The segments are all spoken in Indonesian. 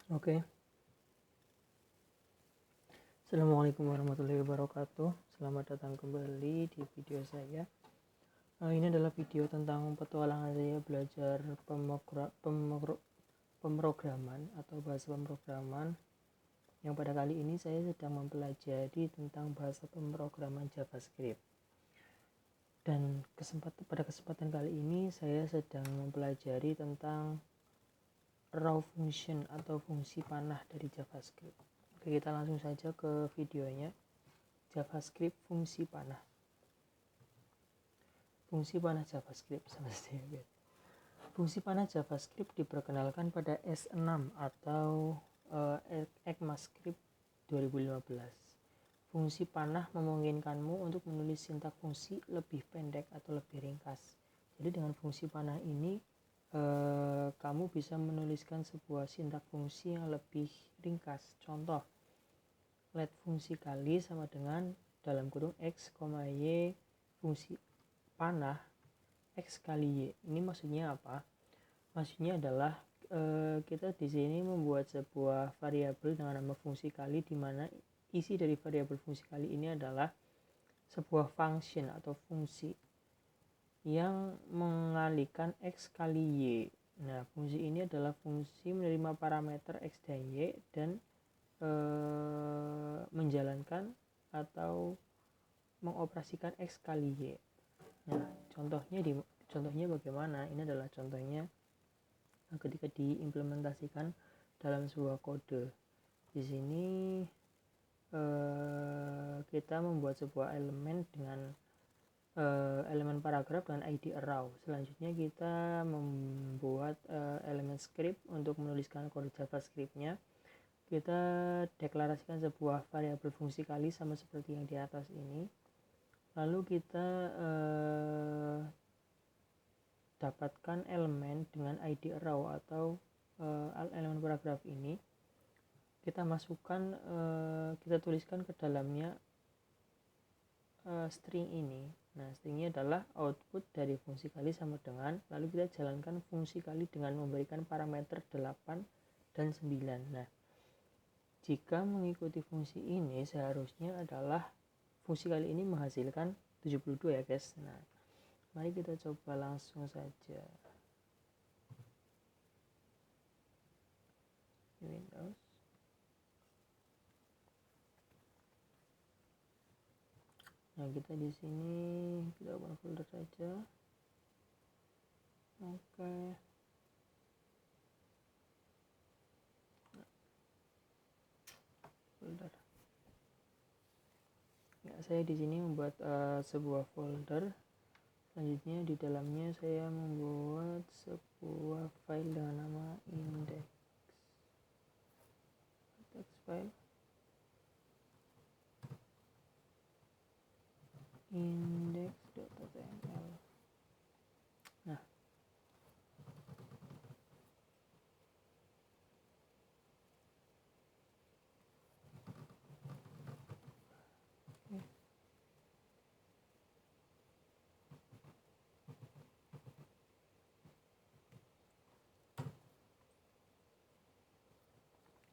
Oke, Assalamualaikum warahmatullahi wabarakatuh. Selamat datang kembali di video saya. Ini adalah video tentang petualangan saya belajar pemrograman atau bahasa pemrograman. Yang pada kali ini saya sedang mempelajari tentang bahasa pemrograman JavaScript. Dan pada kesempatan kali ini saya sedang mempelajari tentang raw function atau fungsi panah dari JavaScript. Oke, kita langsung saja ke videonya. JavaScript fungsi panah. Fungsi panah JavaScript semestinya. Fungsi panah JavaScript diperkenalkan pada S6 atau ECMAScript 2015. Fungsi panah memungkinkanmu untuk menulis sintak fungsi lebih pendek atau lebih ringkas. Jadi dengan fungsi panah ini kamu bisa menuliskan sebuah sintak fungsi yang lebih ringkas. Contoh, let fungsi kali sama dengan dalam kurung x, y fungsi panah x kali y. Ini maksudnya apa? Maksudnya adalah kita di sini membuat sebuah variabel dengan nama fungsi kali, di mana isi dari variabel fungsi kali ini adalah sebuah function atau fungsi yang mengalikan x kali y. Nah, fungsi ini adalah fungsi menerima parameter x dan y dan menjalankan atau mengoperasikan x kali y. Nah, contohnya bagaimana? Ini adalah contohnya ketika diimplementasikan dalam sebuah kode. Di sini kita membuat sebuah elemen dengan elemen paragraf dengan ID arrow. Selanjutnya kita membuat elemen script untuk menuliskan kode JavaScript-nya. Kita deklarasikan sebuah variabel fungsi kali sama seperti yang di atas ini. Lalu kita dapatkan elemen dengan ID arrow atau elemen paragraf ini. Kita masukkan, kita tuliskan ke dalamnya string ini. Nah, stringnya adalah output dari fungsi kali sama dengan, lalu kita jalankan fungsi kali dengan memberikan parameter 8 dan 9. Nah, jika mengikuti fungsi ini seharusnya adalah fungsi kali ini menghasilkan 72 ya guys. Nah, mari kita coba langsung saja. Windows. Nah, kita di sini kita open folder saja. Oke. Folder. Ya, saya di sini membuat sebuah folder. Selanjutnya di dalamnya saya membuat sebuah file dengan nama index. Text file. index.html. Nah,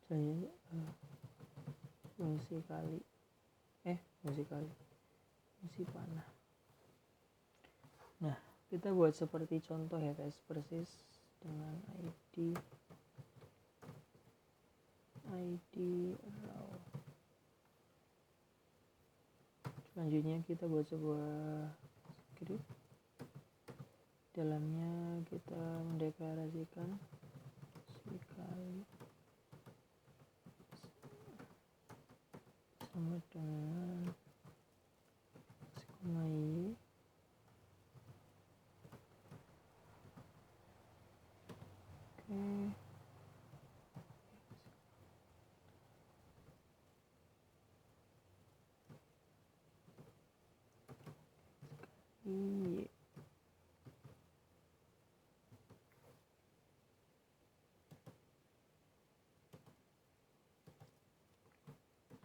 selanjutnya fungsi panah. Nah, kita buat seperti contoh ya guys, persis dengan ID raw. Selanjutnya kita buat sebuah script. Dalamnya kita mendeklarasikan si kali sama dengan y. Oke.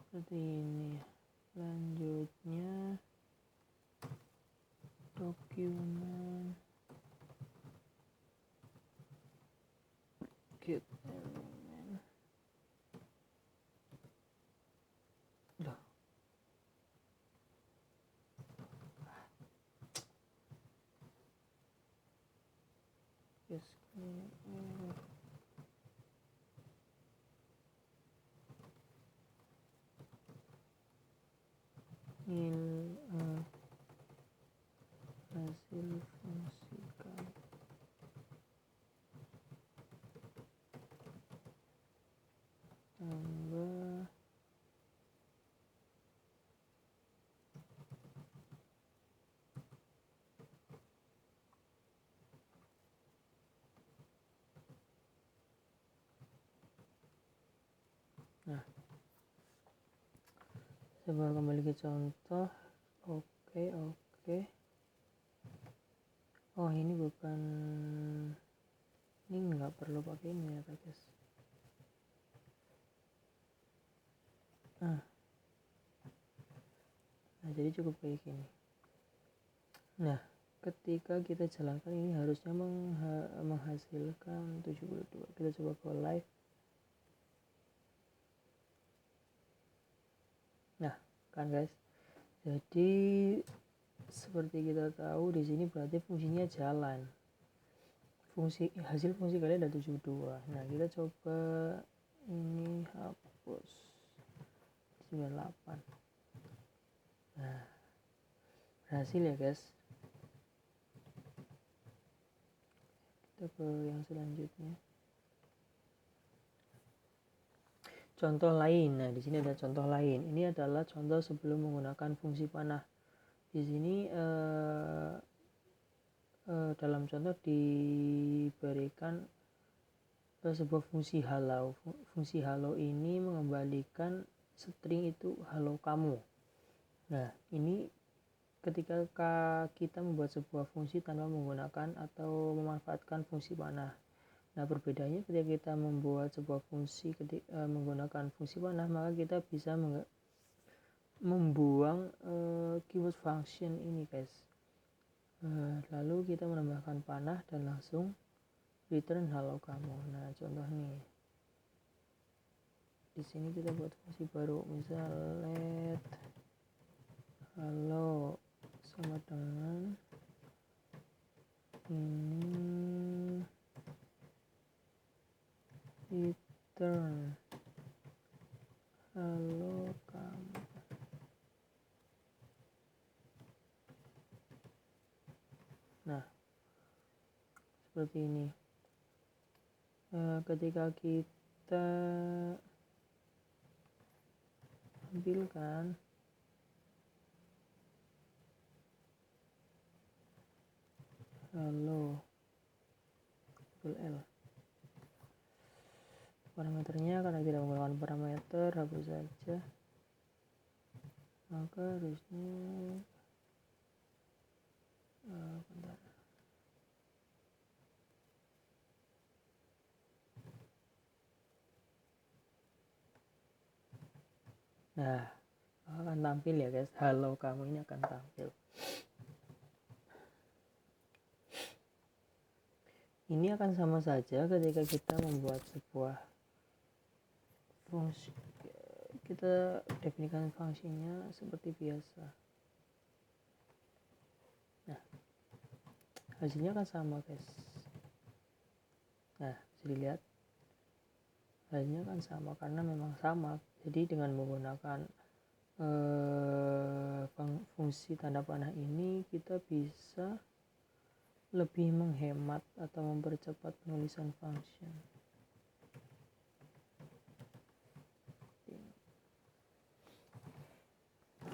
Seperti ini. Selanjutnya dokumen get element. tambah nah, coba kembali ke contoh. Oke. Oh, ini bukan, ini nggak perlu pakai ini ya guys. Nah, jadi cukup kayak gini. Nah, ketika kita jalankan ini harusnya menghasilkan 72. Kita coba ke live. Nah, kan guys, jadi seperti kita tahu di sini berarti fungsinya jalan. Hasil fungsi kalian ada 72. Nah, kita coba ini hapus 98. Nah, berhasil ya guys. Kita ke yang selanjutnya. Contoh lain. Nah, di sini ada contoh lain. Ini adalah contoh sebelum menggunakan fungsi panah. Di sini dalam contoh diberikan sebuah fungsi halau. Fungsi halau ini mengembalikan string itu halau kamu. Nah, ini ketika kita membuat sebuah fungsi tanpa menggunakan atau memanfaatkan fungsi panah. Nah, perbedaannya ketika kita membuat sebuah fungsi menggunakan fungsi panah, maka kita bisa membuang keyword function ini guys. Lalu kita menambahkan panah dan langsung return halo kamu. Nah, contoh nih, di sini kita buat fungsi baru, misal let halo sama dengan ini return halo kamu. Nah, seperti ini. Ketika kita ambilkan halo L, parameternya karena tidak menggunakan parameter, hapus saja. Maka harusnya bentar. Nah, akan tampil ya guys, halo kamu ini akan tampil. Ini akan sama saja ketika kita membuat sebuah fungsi, kita definisikan fungsinya seperti biasa. Nah, hasilnya akan sama guys. Nah, bisa dilihat hasilnya akan sama karena memang sama. Jadi dengan menggunakan fungsi tanda panah ini, kita bisa lebih menghemat atau mempercepat penulisan function.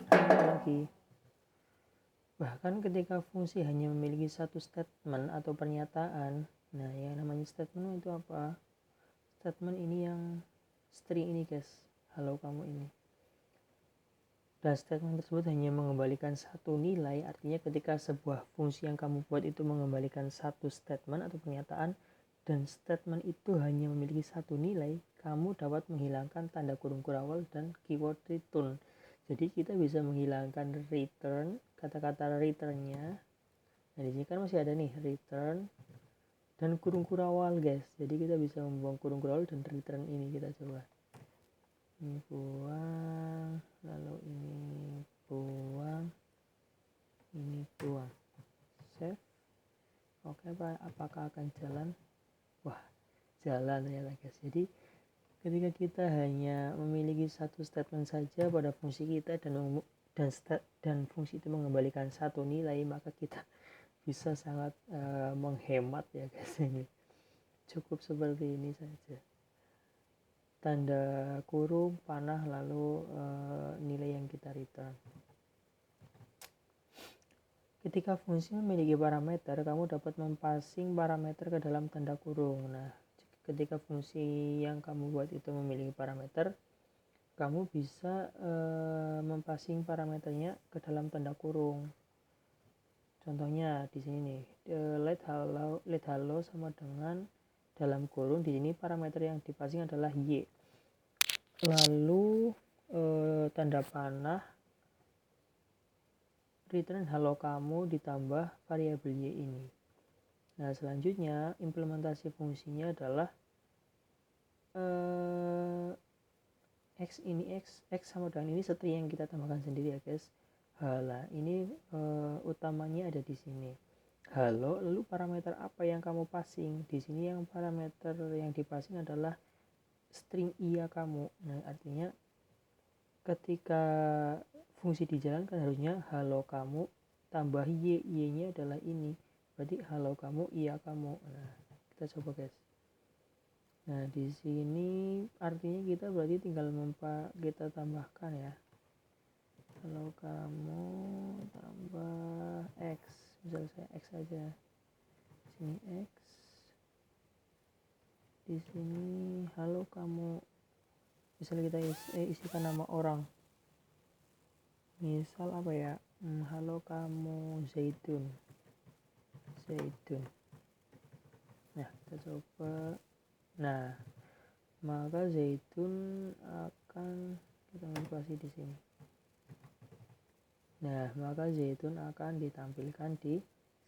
Lagi, bahkan ketika fungsi hanya memiliki satu statement atau pernyataan. Nah, yang namanya statement itu apa? Statement ini yang string ini guys, halo kamu ini. Dan statement tersebut hanya mengembalikan satu nilai. Artinya ketika sebuah fungsi yang kamu buat itu mengembalikan satu statement atau pernyataan, dan statement itu hanya memiliki satu nilai, kamu dapat menghilangkan tanda kurung kurawal dan keyword return. Jadi kita bisa menghilangkan return, kata-kata returnnya. Nah, di sini kan masih ada nih return dan kurung kurawal guys. Jadi kita bisa membuang kurung kurawal dan return ini. Kita coba ini buang, lalu ini buang, ini buang, save. Oke, apakah akan jalan? Wah, jalan ya guys. Jadi ketika kita hanya memiliki satu statement saja pada fungsi kita dan fungsi itu mengembalikan satu nilai, maka kita bisa sangat menghemat ya guys. Ini cukup seperti ini saja. tanda kurung, panah, lalu nilai yang kita return. Ketika fungsi memiliki parameter, kamu dapat mempassing parameter ke dalam tanda kurung. Nah, ketika fungsi yang kamu buat itu memiliki parameter, kamu bisa mempassing parameternya ke dalam tanda kurung. Contohnya di sini nih, let hello sama dengan dalam kurung, di sini parameter yang dipassing adalah y. Lalu tanda panah return halo kamu ditambah variabel y ini. Nah, selanjutnya implementasi fungsinya adalah x sama dengan ini string yang kita tambahkan sendiri ya guys. Hala ini utamanya ada di sini. Halo, lalu parameter apa yang kamu passing? Di sini yang parameter yang dipassing adalah string iya kamu. Nah, artinya ketika fungsi dijalankan harusnya halo kamu tambah y-nya adalah ini. Berarti halo kamu, iya kamu. Nah, kita coba guys. Nah, di sini artinya kita berarti tinggal kita tambahkan ya. Halo kamu tambah x. Misal saya x aja. Di sini x. Di sini halo kamu. Misal kita isikan nama orang. Misal apa ya? Halo kamu Zaitun. Nah, kita coba. Nah, maka Zaitun akan kita manipulasi di sini. Nah, maka Zaitun akan ditampilkan di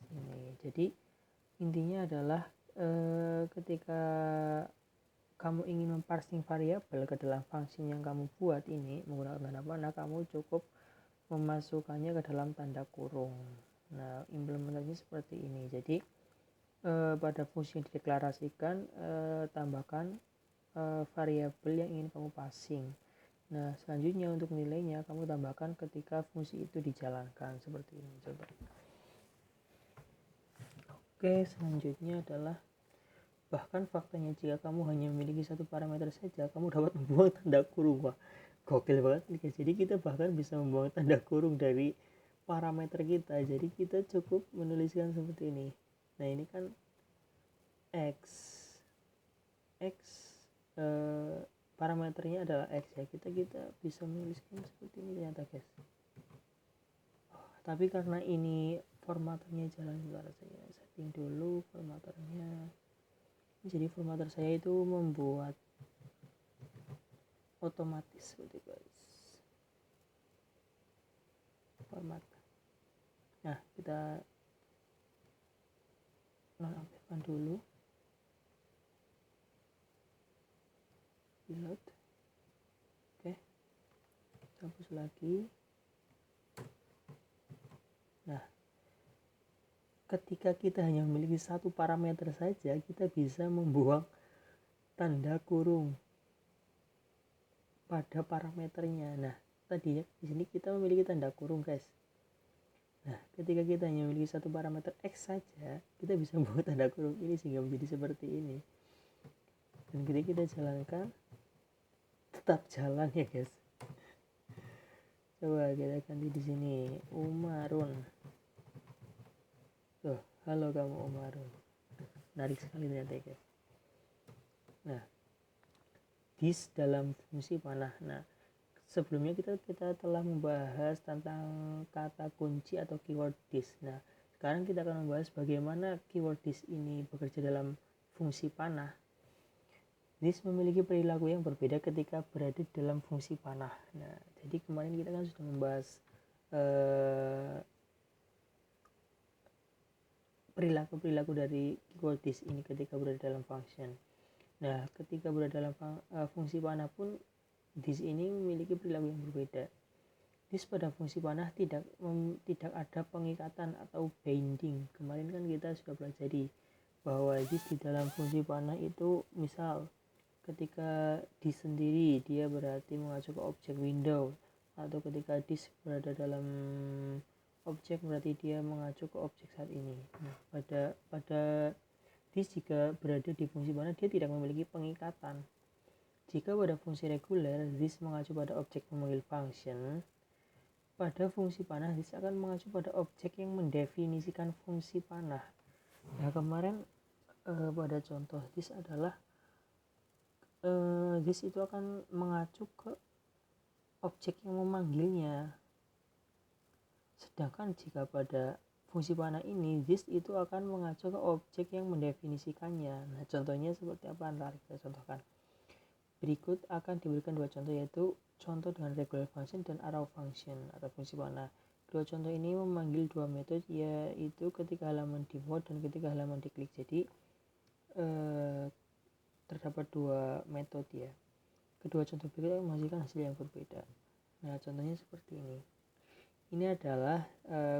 sini. Jadi intinya adalah ketika kamu ingin memparsing variabel ke dalam function yang kamu buat ini menggunakan tanda panah, kamu cukup memasukkannya ke dalam tanda kurung. Nah, implementasinya seperti ini. Jadi pada fungsi yang dideklarasikan tambahkan variabel yang ingin kamu passing. Nah, selanjutnya untuk nilainya kamu tambahkan ketika fungsi itu dijalankan seperti ini. Coba. Oke, selanjutnya adalah bahkan faktanya jika kamu hanya memiliki satu parameter saja, kamu dapat membuang tanda kurung. Wah, gokil banget nih guys. Jadi kita bahkan bisa membuang tanda kurung dari parameter kita. Jadi kita cukup menuliskan seperti ini. Nah, ini kan x parameternya adalah x ya. Kita bisa menuliskan seperti ini ternyata guys. Tapi karena ini formaternya jalan, sebentar saya setting dulu formaternya. Jadi formater saya itu membuat otomatis seperti guys format. Nah, kita nonaktifkan dulu pilot. Oke, hapus lagi. Nah, ketika kita hanya memiliki satu parameter saja, kita bisa membuang tanda kurung pada parameternya. Nah, tadi ya, di sini kita memiliki tanda kurung guys. Nah, ketika kita hanya memiliki satu parameter x saja, kita bisa membuang tanda kurung ini sehingga menjadi seperti ini. Dan ketika kita jalankan, tetap jalan ya guys. Coba kita ganti di sini Umarun. Tuh, halo kamu Umarun. Menarik sekali ternyata guys. Nah, this dalam fungsi panah. Nah, sebelumnya kita telah membahas tentang kata kunci atau keyword this. Nah, sekarang kita akan membahas bagaimana keyword this ini bekerja dalam fungsi panah. This memiliki perilaku yang berbeda ketika berada dalam fungsi panah. Nah, jadi kemarin kita kan sudah membahas perilaku dari keyword this ini ketika berada dalam function. Nah, ketika berada dalam fungsi panah pun this ini memiliki perilaku yang berbeda. This pada fungsi panah tidak ada pengikatan atau binding. Kemarin kan kita sudah pelajari bahwa this di dalam fungsi panah itu misal ketika this sendiri dia berarti mengacu ke objek window, atau ketika this berada dalam objek berarti dia mengacu ke objek saat ini. Nah, pada this jika berada di fungsi panah dia tidak memiliki pengikatan. Jika pada fungsi reguler this mengacu pada objek memanggil function, pada fungsi panah this akan mengacu pada objek yang mendefinisikan fungsi panah. Nah kemarin pada contoh this adalah this itu akan mengacu ke objek yang memanggilnya, sedangkan jika pada fungsi panah ini this itu akan mengacu ke objek yang mendefinisikannya. Nah contohnya seperti apa, ntar kita contohkan. Berikut akan diberikan dua contoh, yaitu contoh dengan regular function dan arrow function atau fungsi panah. Dua contoh ini memanggil dua metode, yaitu ketika halaman di mode dan ketika halaman diklik. Jadi terdapat dua metode ya. Kedua contoh berikut menghasilkan hasil yang berbeda. Nah contohnya seperti ini. Ini adalah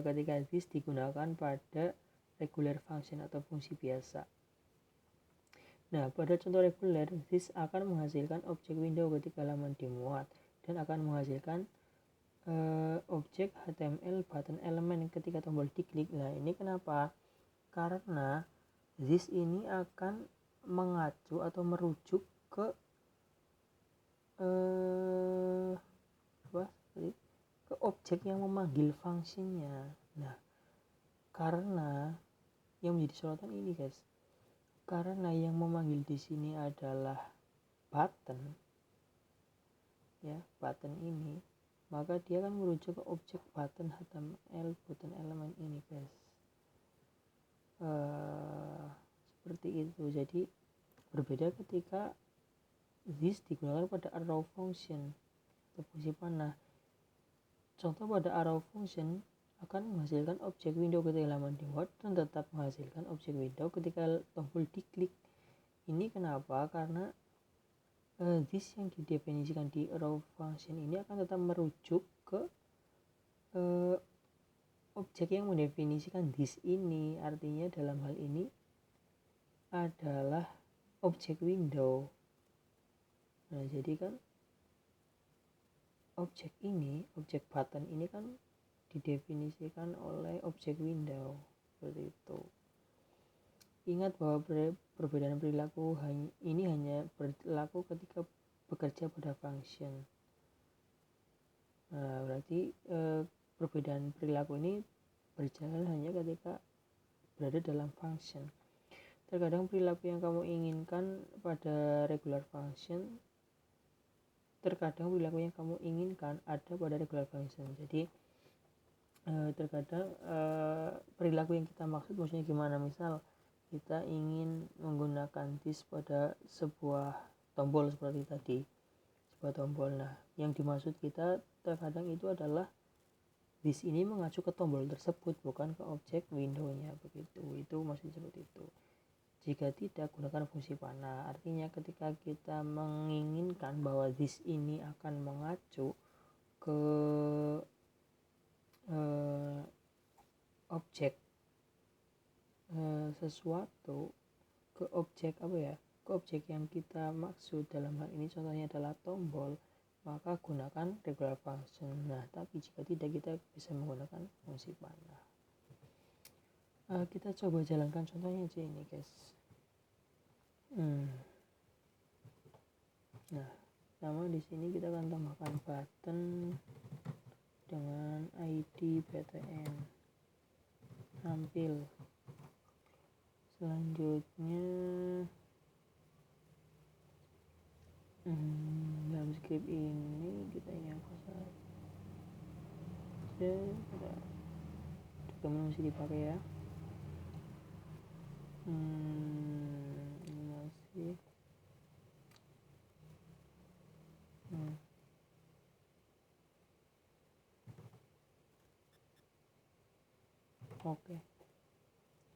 ketika this digunakan pada regular function atau fungsi biasa. Nah, pada contoh reguler, this akan menghasilkan objek window ketika halaman dimuat dan akan menghasilkan objek HTML button element ketika tombol diklik. Nah, ini kenapa? Karena this ini akan mengacu atau merujuk ke ke objek yang memanggil fungsinya. Nah, karena yang menjadi sorotan ini, guys. Karena yang memanggil di sini adalah button, ya button ini, maka dia akan merujuk ke objek button HTML button element ini, guys. Seperti itu. Jadi berbeda ketika this digunakan pada arrow function atau fungsi panah. Contoh pada arrow function akan menghasilkan objek window ketika halaman dimuat dan tetap menghasilkan objek window ketika tombol diklik. Ini kenapa? Karena this yang didefinisikan di arrow function ini akan tetap merujuk ke objek yang mendefinisikan this ini. Artinya dalam hal ini adalah objek window. Nah jadi kan objek ini, objek button ini kan didefinisikan oleh objek window, seperti itu. Ingat bahwa perbedaan perilaku ini hanya berlaku ketika bekerja pada function. Nah, berarti perbedaan perilaku ini berjalan hanya ketika berada dalam function. Terkadang perilaku yang kamu inginkan pada regular function, terkadang perilaku yang kamu inginkan ada pada regular function. Jadi terkadang perilaku yang kita maksud maksudnya gimana, misal kita ingin menggunakan this pada sebuah tombol seperti tadi, sebuah tombol. Nah yang dimaksud kita terkadang itu adalah this ini mengacu ke tombol tersebut, bukan ke objek windownya, begitu. Itu maksudnya seperti itu. Jika tidak, gunakan fungsi panah. Artinya ketika kita menginginkan bahwa this ini akan mengacu ke objek sesuatu, ke objek ke objek yang kita maksud, dalam hal ini contohnya adalah tombol, maka gunakan regular function. Nah tapi jika tidak, kita bisa menggunakan fungsi panah. Kita coba jalankan contohnya aja ini, guys. Nah pertama di sini kita akan tambahkan button dengan ID btn tampil. Selanjutnya dalam script ini kita ini apa saja, kita masih dipakai ya. Ini masih oke.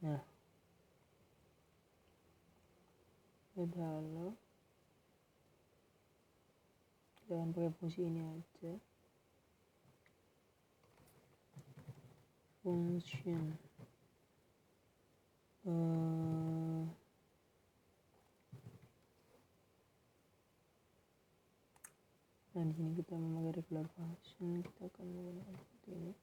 Nah udah halo, jangan pakai fungsi ini aja, function nah di sini kita memakai regular function, kita akan menggunakan seperti ini.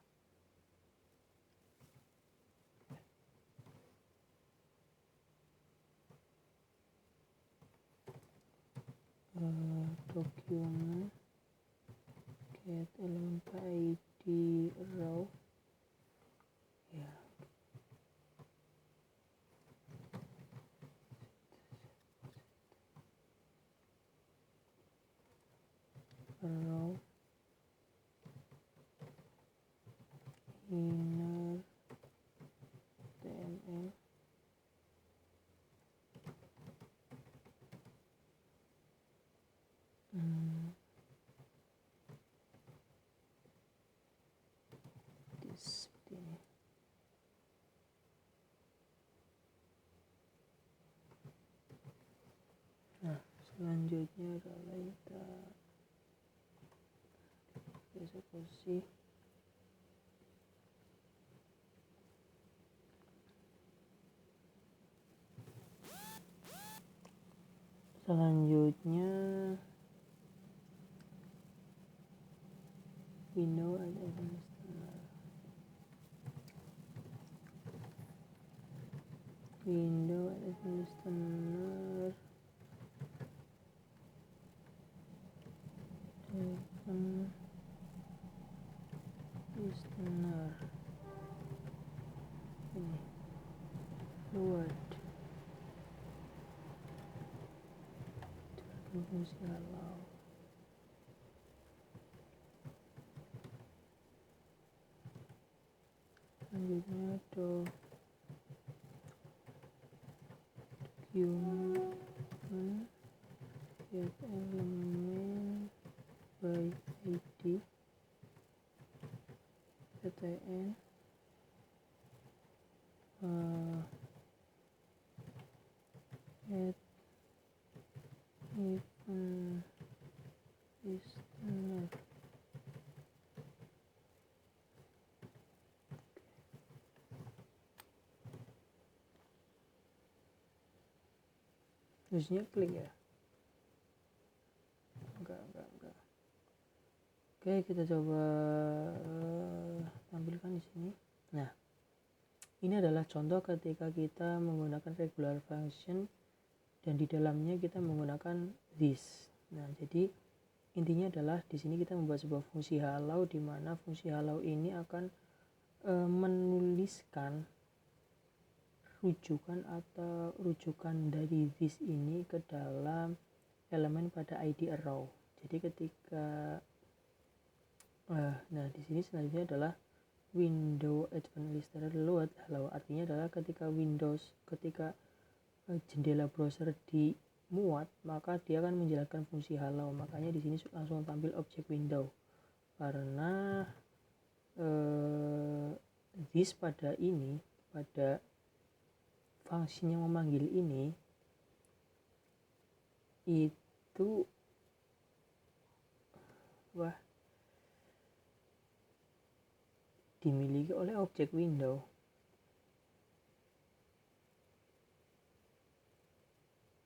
document get element id row ya, row inner tml seperti ini. Nah, selanjutnya adalah kita eksekusi. Selanjutnya window ada listener. Window ada listener. Listener. Ini. Word. Fungsi allow. Selanjutnya document get element by id ptn add event listener. Harusnya klik ya, enggak. Oke, kita coba tampilkan di sini. Nah, ini adalah contoh ketika kita menggunakan regular function dan di dalamnya kita menggunakan this. Nah, jadi intinya adalah di sini kita membuat sebuah fungsi hello di mana fungsi hello ini akan menuliskan rujukan dari this ini ke dalam elemen pada id arrow. Jadi ketika nah di sini selanjutnya adalah window advanced listener load hello, artinya adalah ketika jendela browser dimuat maka dia akan menjalankan fungsi hello. Makanya di sini langsung tampil objek window karena this pada fungsi yang memanggil ini itu dimiliki oleh objek window.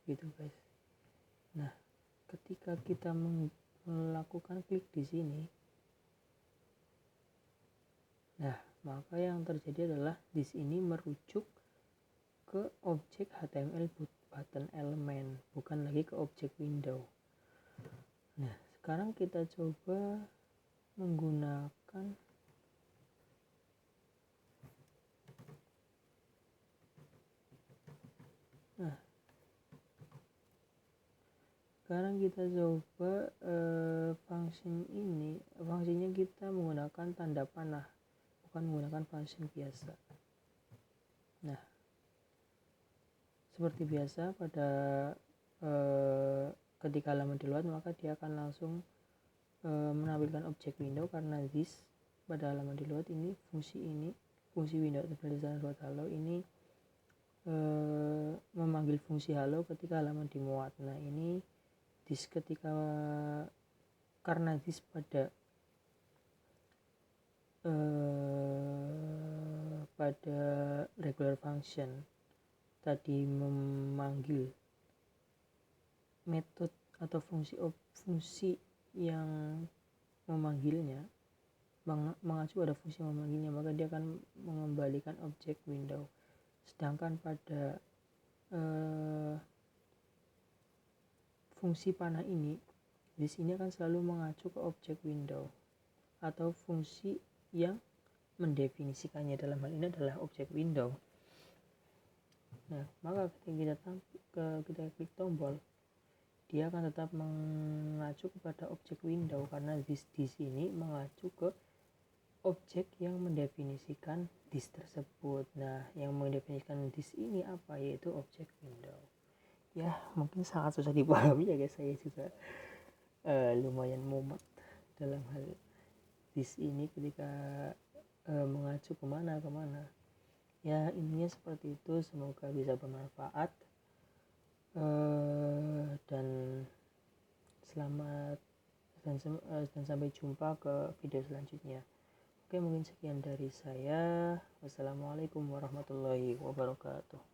Gitu guys. Nah, ketika kita melakukan klik di sini, nah maka yang terjadi adalah di sini merujuk ke objek HTML button element, bukan lagi ke objek window. Nah, sekarang kita coba menggunakan fungsinya kita menggunakan tanda panah, bukan menggunakan function biasa. Nah, seperti biasa pada ketika halaman di luar maka dia akan langsung menampilkan objek window karena this pada halaman di luar ini fungsi window advanced hello ini memanggil fungsi hello ketika halaman dimuat. Nah, ini this karena this pada regular function tadi memanggil metode atau fungsi yang memanggilnya, mengacu pada fungsi memanggilnya, maka dia akan mengembalikan objek window. Sedangkan pada fungsi panah ini di sini akan selalu mengacu ke objek window atau fungsi yang mendefinisikannya. Dalam hal ini adalah objek window. Nah, maka ketika kita klik tombol, dia akan tetap mengacu kepada objek window karena di sini mengacu ke objek yang mendefinisikan disk tersebut. Nah, yang mendefinisikan disk ini apa? Yaitu objek window. Ya, mungkin sangat susah dipahami ya guys, saya juga lumayan mumet dalam hal disk ini ketika mengacu kemana. Ya, intinya seperti itu. Semoga bisa bermanfaat dan selamat dan sampai jumpa ke video selanjutnya. Oke, mungkin sekian dari saya. Wassalamualaikum warahmatullahi wabarakatuh.